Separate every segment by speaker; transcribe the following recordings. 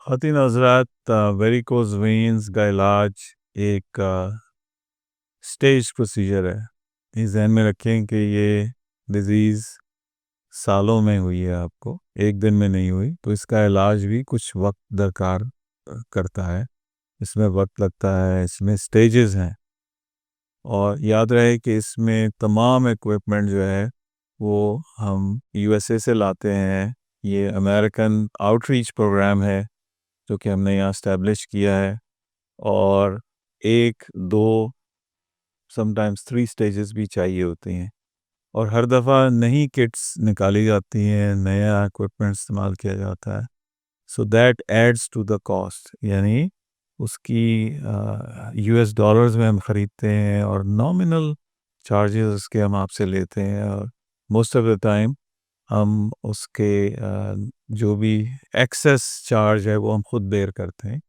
Speaker 1: ख़वातीन हज़रात, वेरिकोज़ वेन्स का इलाज एक स्टेज प्रोसीजर है। ये ज़हन में रखें कि ये डिज़ीज़ सालों में हुई है, आपको एक दिन में नहीं हुई, तो इसका इलाज भी कुछ वक्त दरकार करता है। इसमें वक्त लगता है, इसमें स्टेजेस हैं, और याद रहे कि इसमें तमाम इक्विपमेंट जो है वो हम यूएसए से लाते हैं। ये अमेरिकन आउटरीच प्रोग्राम है जो कि हमने यहाँ इस्टेब्लिश किया है, और 1, 2 समटाइम्स 3 स्टेजेस भी चाहिए होती हैं, और हर दफ़ा नई किट्स निकाली जाती हैं, नया इक्विपमेंट इस्तेमाल किया जाता है। So that adds to the cost, यानी उसकी यूएस डॉलर्स में हम ख़रीदते हैं और नॉमिनल चार्जेस उसके हम आपसे लेते हैं, और मोस्ट ऑफ द टाइम हम उसके जो भी एक्सेस चार्ज है वो हम खुद बेयर करते हैं।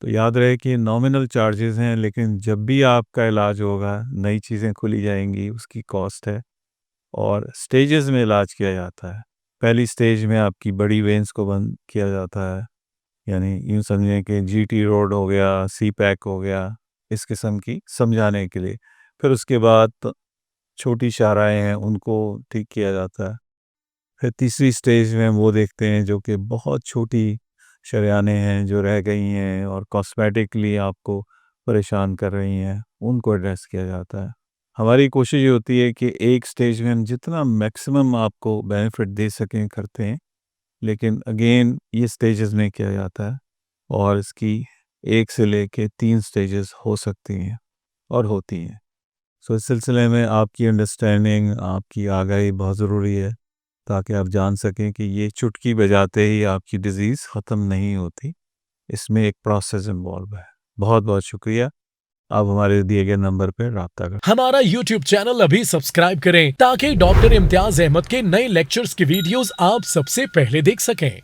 Speaker 1: तो याद रहे कि नॉमिनल चार्जेस हैं, लेकिन जब भी आपका इलाज होगा, नई चीज़ें खुली जाएंगी, उसकी कॉस्ट है, और स्टेजेस में इलाज किया जाता है। पहली स्टेज में आपकी बड़ी वेंस को बंद किया जाता है, यानी यूँ समझें कि जीटी रोड हो गया, सी पैक हो गया, इस किस्म की समझाने के लिए। फिर उसके बाद छोटी शाहराहें हैं, उनको ठीक किया जाता है। फिर तीसरी स्टेज में हम वो देखते हैं जो कि बहुत छोटी शरेयानें हैं जो रह गई हैं और कॉस्मेटिकली आपको परेशान कर रही हैं, उनको एड्रेस किया जाता है। हमारी कोशिश ये होती है कि एक स्टेज में हम जितना मैक्सिमम आपको बेनिफिट दे सकें करते हैं, लेकिन अगेन ये स्टेजेस में किया जाता है, और इसकी 1 से लेके 3 स्टेजेस हो सकती हैं और होती हैं। सो इस सिलसिले में आपकी अंडरस्टैंडिंग, आपकी आगाही बहुत ज़रूरी है, ताकि आप जान सकें कि ये चुटकी बजाते ही आपकी डिज़ीज़ ख़त्म नहीं होती। इसमें एक प्रोसेस इन्वॉल्व है। बहुत बहुत शुक्रिया। आप हमारे दिए गए नंबर पर राब्ता करें।
Speaker 2: हमारा YouTube चैनल अभी सब्सक्राइब करें ताकि डॉक्टर इम्तियाज अहमद के नए लेक्चर्स की वीडियोस आप सबसे पहले देख सकें।